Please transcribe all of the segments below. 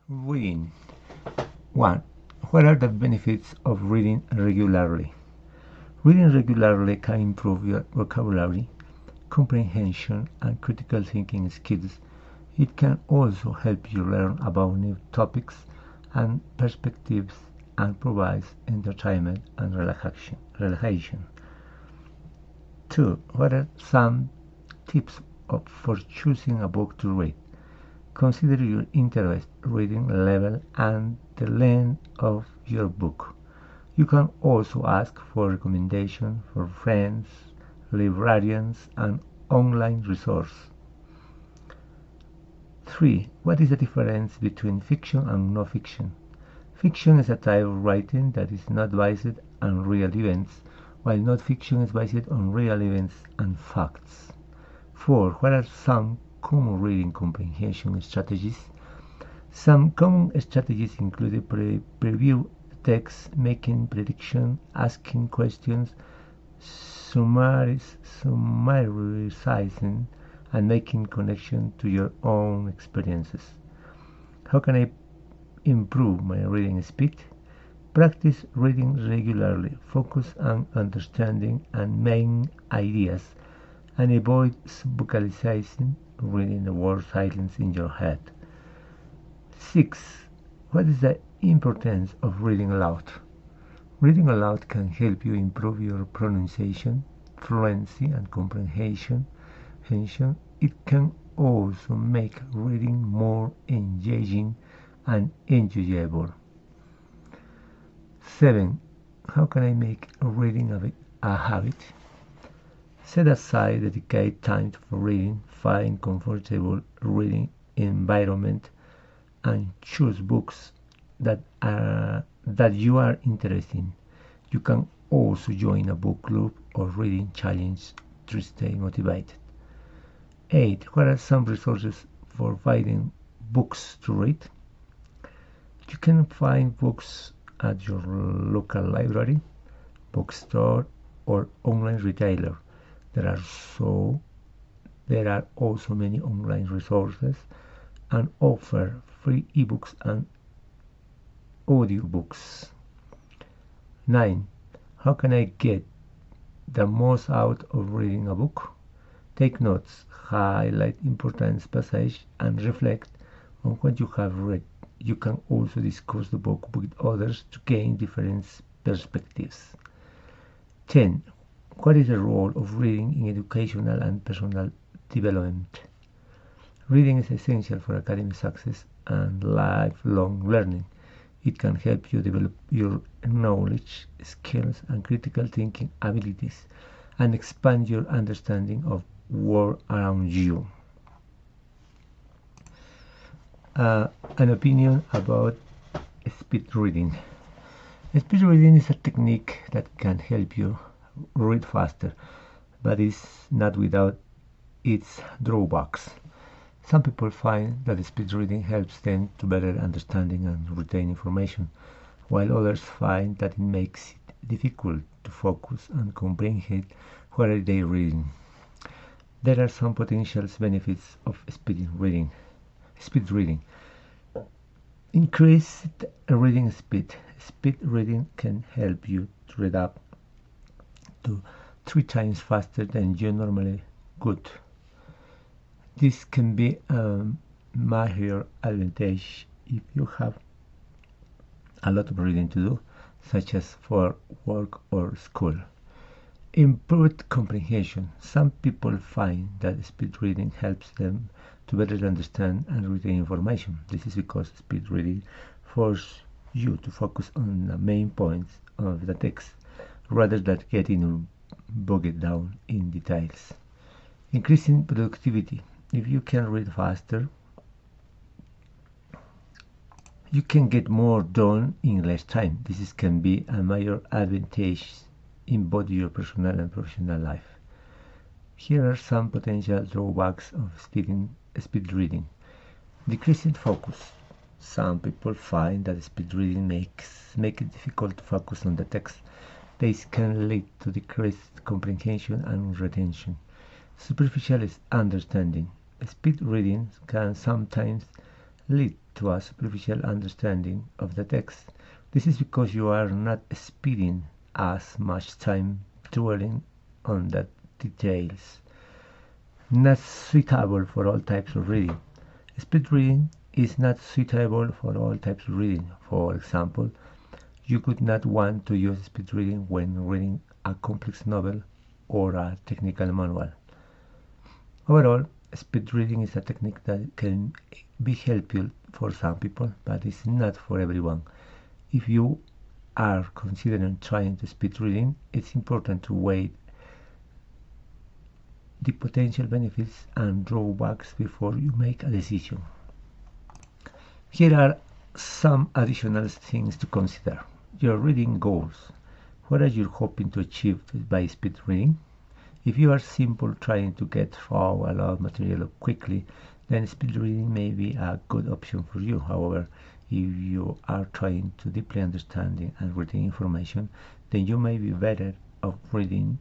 Reading. 1. What are the benefits of reading regularly? Reading regularly can improve your vocabulary, comprehension, and critical thinking skills. It can also help you learn about new topics and perspectives and provides entertainment and relaxation. 2. What are some tips for choosing a book to read? Consider your interest, reading level, and the length of your book. You can also ask for recommendations for friends, librarians, and online resources. 3. What is the difference between fiction and non-fiction? Fiction is a type of writing that is not based on real events, while non-fiction is based on real events and facts. 4. What are some common reading comprehension strategies? Some common strategies include preview text, making predictions, asking questions, summarizing, and making connection to your own experiences. How can I improve my reading speed? Practice reading regularly. Focus on understanding and main ideas, and avoid vocalizing, reading the word silence in your head. 6. What is the importance of reading aloud? Reading aloud can help you improve your pronunciation, fluency, and comprehension. It can also make reading more engaging and enjoyable. 7. How can I make reading a habit? Set aside dedicated time for reading, find comfortable reading environment, and choose books that you are interested in. You can also join a book club or reading challenge to stay motivated. 8. What are some resources for finding books to read? You can find books at your local library, bookstore, or online retailer. There are also many online resources and offer free ebooks and audiobooks. 9. How can I get the most out of reading a book? Take notes, highlight important passages, and reflect on what you have read. You can also discuss the book with others to gain different perspectives. 10. What is the role of reading in educational and personal development? Reading is essential for academic success and lifelong learning. It can help you develop your knowledge, skills, and critical thinking abilities, and expand your understanding of the world around you. An opinion about speed reading. Speed reading is a technique that can help you read faster, but is not without its drawbacks. Some people find that speed reading helps them to better understanding and retain information, while others find that it makes it difficult to focus and comprehend what they are reading. There are some potential benefits of speed reading. Increased reading speed. Speed reading can help you to read up to 3 times faster than you normally would. This can be a major advantage if you have a lot of reading to do, such as for work or school. Improved comprehension. Some people find that speed reading helps them to better understand and retain information. This is because speed reading forces you to focus on the main points of the text rather than getting bogged down in details. Increasing productivity. If you can read faster, you can get more done in less time. This can be a major advantage in both your personal and professional life. Here are some potential drawbacks of speed reading. Decreasing focus. Some people find that speed reading makes it difficult to focus on the text. This can lead to decreased comprehension and retention. Superficial understanding. Speed reading can sometimes lead to a superficial understanding of the text. This is because you are not spending as much time dwelling on the details. Not suitable for all types of reading. Speed reading is not suitable for all types of reading. For example, you could not want to use speed reading when reading a complex novel or a technical manual. Overall, speed reading is a technique that can be helpful for some people, but it's not for everyone. If you are considering trying to speed reading, it's important to weigh the potential benefits and drawbacks before you make a decision. Here are some additional things to consider. Your reading goals. What are you hoping to achieve by speed reading? If you are simply trying to get through a lot of material quickly, then speed reading may be a good option for you. However, if you are trying to deeply understand and retain information, then you may be better off reading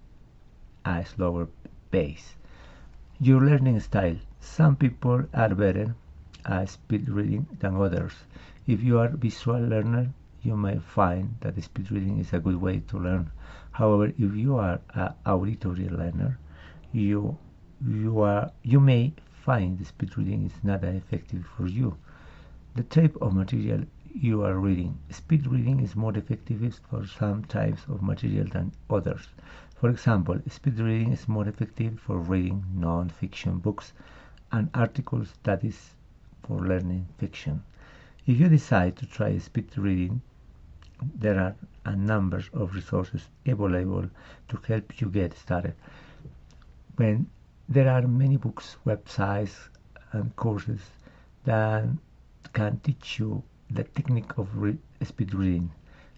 a slower pace. Your learning style. Some people are better at speed reading than others. If you are a visual learner, you may find that speed reading is a good way to learn. However, if you are an auditory learner, you may find speed reading is not effective for you. The type of material you are reading. Speed reading is more effective for some types of material than others. For example, speed reading is more effective for reading non-fiction books and articles that is for learning fiction. If you decide to try speed reading, there are a number of resources available to help you get started. When there are many books, websites, and courses that can teach you the technique of speed reading.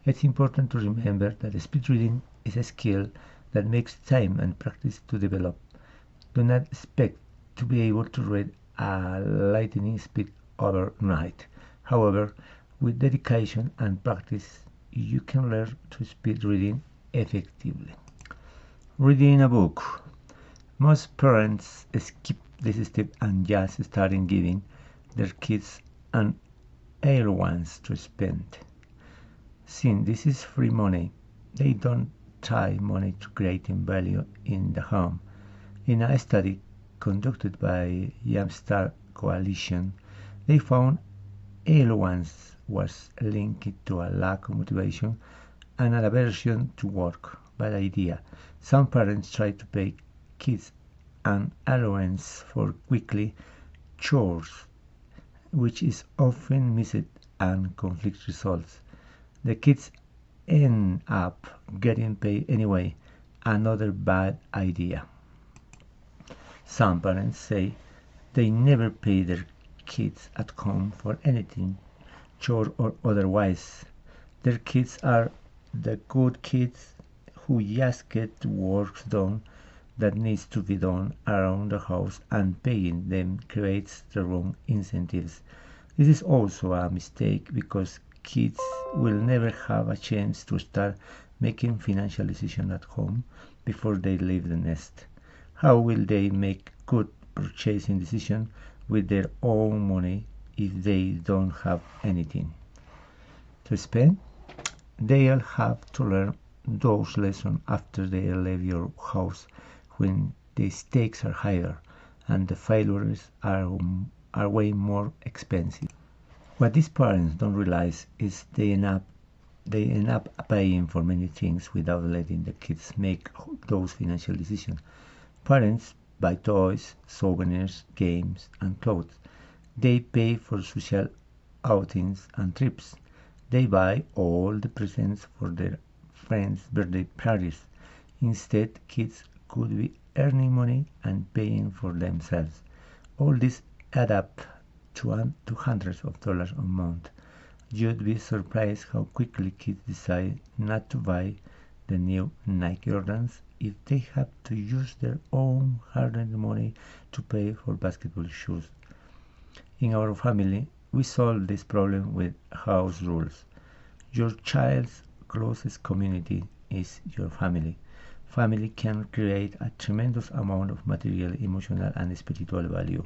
It's important to remember that speed reading is a skill that makes time and practice to develop. Do not expect to be able to read at lightning speed overnight. However, with dedication and practice, you can learn to speed reading effectively. Reading a book. Most parents skip this step and just start giving their kids an allowance to spend. Since this is free money, they don't tie money to creating value in the home. In a study conducted by Jumpstart Coalition, they found allowance was linked to a lack of motivation and an aversion to work. Bad idea. Some parents try to pay kids an allowance for weekly chores, which is often missed and conflict results. The kids end up getting paid anyway. Another bad idea. Some parents say they never pay their kids at home for anything, chore or otherwise. Their kids are the good kids who just get work done that needs to be done around the house, and paying them creates the wrong incentives. This is also a mistake because kids will never have a chance to start making financial decisions at home before they leave the nest. How will they make good purchasing decisions with their own money if they don't have anything to spend? They'll have to learn those lessons after they leave your house, when the stakes are higher and the failures are way more expensive. What these parents don't realize is they end up paying for many things without letting the kids make those financial decisions. Parents buy toys, souvenirs, games, and clothes. They pay for social outings and trips. They buy all the presents for their friends' birthday parties. Instead, kids could be earning money and paying for themselves. All this add up to hundreds of dollars a month. You'd be surprised how quickly kids decide not to buy the new Nike Jordans if they have to use their own hard-earned money to pay for basketball shoes. In our family, we solve this problem with house rules. Your child's closest community is your family. Family can create a tremendous amount of material, emotional, and spiritual value.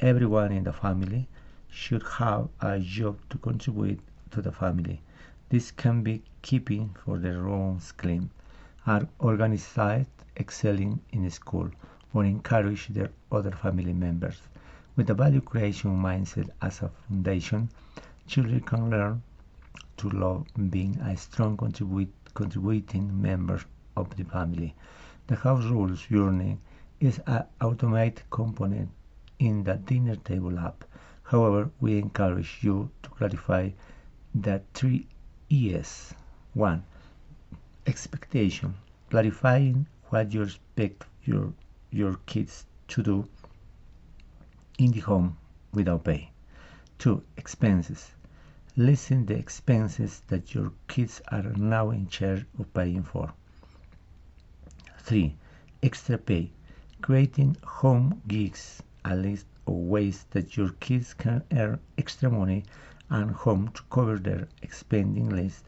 Everyone in the family should have a job to contribute to the family. This can be keeping for their own claim, are organized, excelling in school, or encourage their other family members. With a value creation mindset as a foundation, children can learn to love being a strong contributing member of the family. The house rules journey is an automated component in the dinner table app. However, we encourage you to clarify the 3 E's. 1. Expectation. Clarifying what you expect your kids to do in the home without pay. 2. Expenses. Listen the expenses that your kids are now in charge of paying for. 3. Extra pay. Creating home gigs, a list of ways that your kids can earn extra money and home to cover their spending list.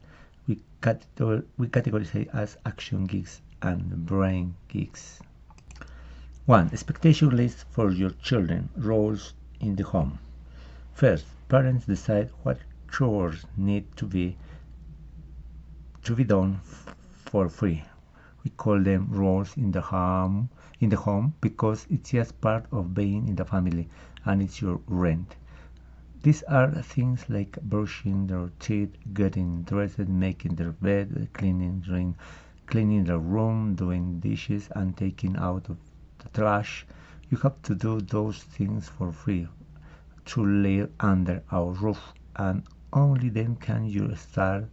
We categorize as action gigs and brain gigs. 1. Expectation list for your children. Roles in the home. First, parents decide what chores need to be done for free. We call them roles in the home because it's just part of being in the family and it's your rent. These are things like brushing their teeth, getting dressed, making their bed, cleaning the room, doing dishes, and taking out of the trash. You have to do those things for free to live under our roof, and only then can you start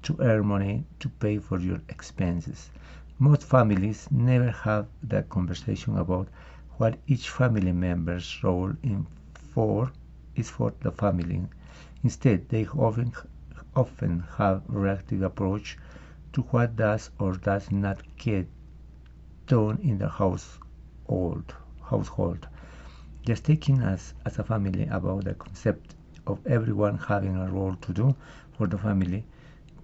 to earn money to pay for your expenses. Most families never have the conversation about what each family member's role is for the family. Instead, they often have a reactive approach to what does or does not get done in the household. Just thinking as a family about the concept of everyone having a role to do for the family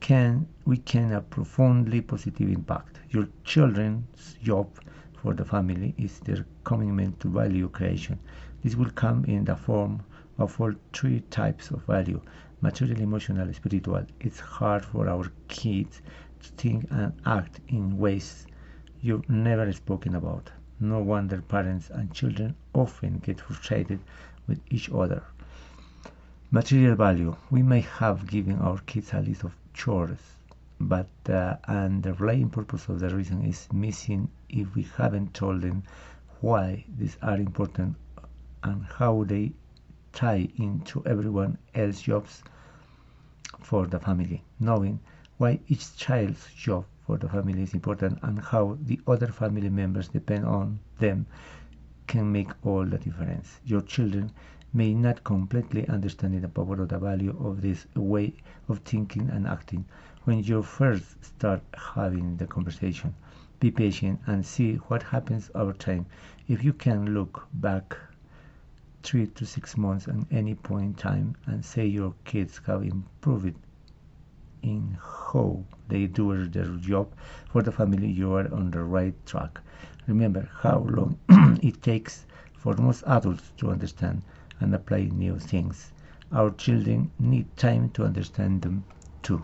can a profoundly positive impact. Your children's job for the family is their commitment to value creation. This will come in the form of all 3 types of value: material, emotional, spiritual. It's hard for our kids to think and act in ways you've never spoken about. No wonder parents and children often get frustrated with each other. Material value. We may have given our kids a list of chores, but the underlying purpose of the reason is missing if we haven't told them why these are important and how they tie into everyone else's jobs for the family. Knowing why each child's job for the family is important and how the other family members depend on them can make all the difference. Your children may not completely understand the power of the value of this way of thinking and acting when you first start having the conversation. Be patient and see what happens over time. If you can look back 3 to 6 months at any point in time and say your kids have improved in how they do their job for the family, you are on the right track. Remember how long it takes for most adults to understand and apply new things. Our children need time to understand them too.